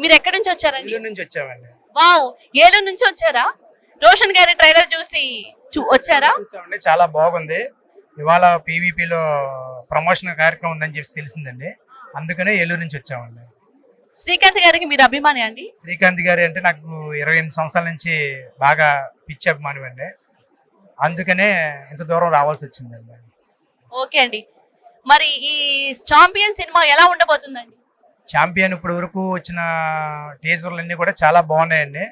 మీరు ఎక్కడి నుంచి వచ్చారండి? ఏలూరు నుంచి వచ్చామండి. వావ్, ఏలూరు నుంచి వచ్చారా? రోషన్ గారి ట్రైలర్ చూసి వచ్చారా? చూసామండి, చాలా బాగుంది. ఇవాళ పీవీపీలో ప్రమోషన్ కార్యక్రమం ఉందని చెప్పి తెలిసిందండి. అందుకనే ఏలూరు నుంచి వచ్చామండి. శ్రీకాంత్ గారికి మీరు అభిమాని అండి? శ్రీకాంత్ గారి అంటే నాకు 28 సంవత్సరాల నుంచి బాగా పిచ్చి అభిమానం అండి. అందుకనే ఇంత దూరం రావాల్సి వచ్చిందండి. ఓకే అండి. మరి ఈ చాంపియన్ సినిమా ఎలా ఉండబోతుందండి? ఛాంపియన్ ఇప్పుడు వరకు వచ్చిన టీజర్లు అన్నీ కూడా చాలా బాగున్నాయండి.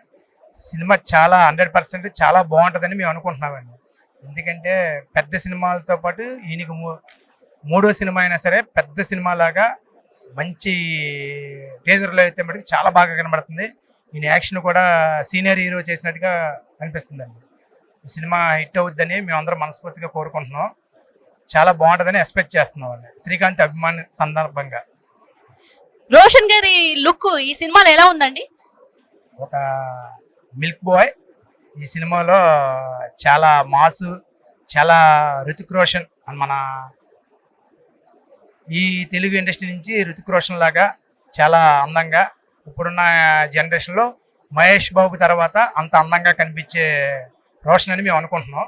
సినిమా చాలా 100% చాలా బాగుంటుందని మేము అనుకుంటున్నామండి. ఎందుకంటే పెద్ద సినిమాలతో పాటు ఈయనకి మూడో సినిమా అయినా సరే పెద్ద సినిమా లాగా మంచి టీజర్లో అయితే మటుకు చాలా బాగా కనబడుతుంది. ఈయన యాక్షన్ కూడా సీనియర్ హీరో చేసినట్టుగా అనిపిస్తుందండి. ఈ సినిమా హిట్ అవుద్దని మేము అందరం మనస్ఫూర్తిగా కోరుకుంటున్నాం. చాలా బాగుంటుందని ఎక్స్పెక్ట్ చేస్తున్నాం అండి శ్రీకాంత్ అభిమాని సందర్భంగా. రోషన్ గారి లుక్ ఈ సినిమాలో ఎలా ఉందండి? ఒక మిల్క్ బాయ్ ఈ సినిమాలో చాలా మాసు, చాలా రుతిక్ రోషన్ అని మన ఈ తెలుగు ఇండస్ట్రీ నుంచి రుతిక్ రోషన్ లాగా చాలా అందంగా ఇప్పుడున్న జనరేషన్లో మహేష్ బాబు తర్వాత అంత అందంగా కనిపించే రోషన్ అని మేము అనుకుంటున్నాం.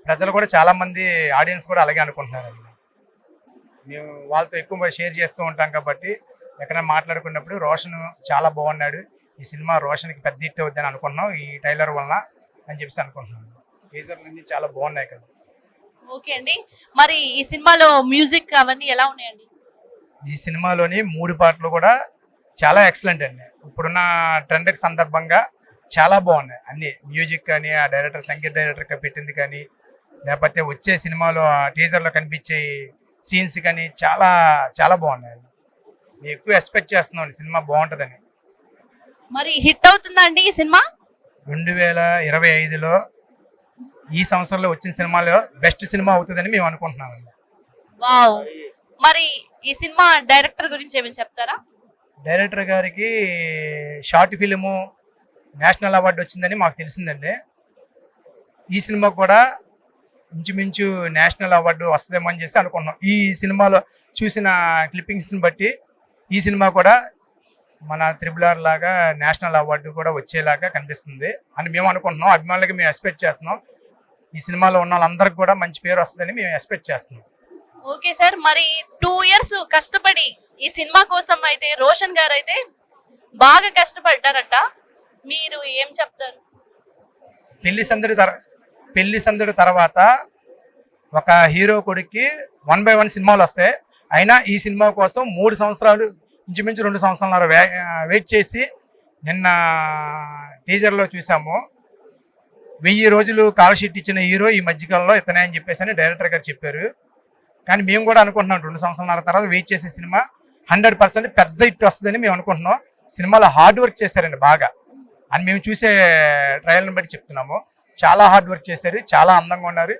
ప్రజలు కూడా చాలామంది ఆడియన్స్ కూడా అలాగే అనుకుంటున్నారండి. మేము వాళ్ళతో ఎక్కువ షేర్ చేస్తూ ఉంటాం కాబట్టి ఎక్కడైనా మాట్లాడుకున్నప్పుడు రోషన్ చాలా బాగున్నాడు, ఈ సినిమా రోషన్కి పెద్ద హిట్ అవుద్దని అనుకుంటున్నాం ఈ టైలర్ వలన అని చెప్పేసి అనుకుంటున్నాను. టీజర్లు అన్నీ చాలా బాగున్నాయి కదా. ఓకే అండి. మరి ఈ సినిమాలో మ్యూజిక్ అవన్నీ ఎలా ఉన్నాయండి? ఈ సినిమాలోని 3 పాటలు కూడా చాలా ఎక్సలెంట్ అండి. ఇప్పుడున్న ట్రెండ్కి సందర్భంగా చాలా బాగున్నాయి అన్ని. మ్యూజిక్ కానీ, ఆ డైరెక్టర్ సంగీత డైరెక్టర్ పెట్టింది కానీ, లేకపోతే వచ్చే సినిమాలో ఆ టీజర్లో కనిపించే సీన్స్ కానీ చాలా చాలా బాగున్నాయండి. నేను ఎక్కువ ఎక్స్పెక్ట్ చేస్తున్నాను సినిమా బాగుంటుందని. మరి హిట్ అవుతుందా అండి ఈ సినిమా? 2025లో ఈ సంవత్సరంలో వచ్చిన సినిమాలో బెస్ట్ సినిమా అవుతుందని మేము అనుకుంటున్నామండి. వావ్. మరి ఈ సినిమా డైరెక్టర్ గురించి ఏమైనా చెప్తారా? డైరెక్టర్ గారికి షార్ట్ ఫిలిము నేషనల్ అవార్డు వచ్చిందని మాకు తెలిసిందండి. ఈ సినిమా కూడా ఇంచుమించు నేషనల్ అవార్డు వస్తుందేమో అని చేసి అనుకుంటున్నాం. ఈ సినిమాలో చూసిన క్లిప్పింగ్స్ని బట్టి ఈ సినిమా కూడా మన RRR లాగా నేషనల్ అవార్డు కూడా వచ్చేలాగా కనిపిస్తుంది అని మేము అనుకుంటున్నాం. అభిమానులకి మేము ఎక్స్పెక్ట్ చేస్తున్నాం. ఈ సినిమాలో ఉన్న వాళ్ళందరికీ కూడా మంచి పేరు వస్తుందని మేము ఎక్స్పెక్ట్ చేస్తున్నాం. Okay sir. మరి 2 ఇయర్స్ కష్టపడి ఈ సినిమా కోసం అయితే రోషన్ గారు అయితే బాగా కష్టపడ్డారట, మీరు ఏం చెప్తారు? పెళ్లి సందడి తర్వాత ఒక హీరో కొడుక్కి 1 by 1 సినిమాలు వస్తాయి. అయినా ఈ సినిమా కోసం 3 సంవత్సరాలు ఇంచుమించు 2 సంవత్సరాల వెయిట్ చేసి నిన్న టీజర్లో చూసాము. 1000 రోజులు కాల్ షీట్ ఇచ్చిన హీరో ఈ మధ్యకాలంలో ఇతనే అని చెప్పేసి అని డైరెక్టర్ గారు చెప్పారు. కానీ మేము కూడా అనుకుంటున్నాం 2 సంవత్సరాల తర్వాత వెయిట్ చేసే సినిమా 100% పెద్ద హిట్ వస్తుందని మేము అనుకుంటున్నాం. సినిమాలో హార్డ్ వర్క్ చేశారండి బాగా అని మేము చూసే ట్రయల్ని బట్టి చెప్తున్నాము. చాలా హార్డ్ వర్క్ చేశారు, చాలా అందంగా ఉన్నారు.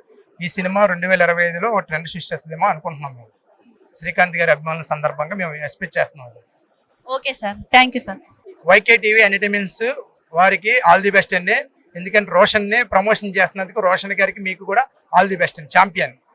ఈ సినిమా 2025లో ఒక ట్రెండ్ సృష్టిస్తుందేమో అనుకుంటున్నాం మేము. శ్రీకాంత్ గారి అభిమానుల సందర్భంగా మేము ఎక్స్పెక్ట్ చేస్తున్నాం. Okay sir, thank you sir. YK TV entertainments వారికి ఆల్ ది బెస్ట్ అండి. ఎందుకంటే రోషన్ని ప్రమోషన్ చేస్తున్నందుకు రోషన్ గారికి మీకు కూడా ఆల్ ది బెస్ట్ అండి. ఛాంపియన్.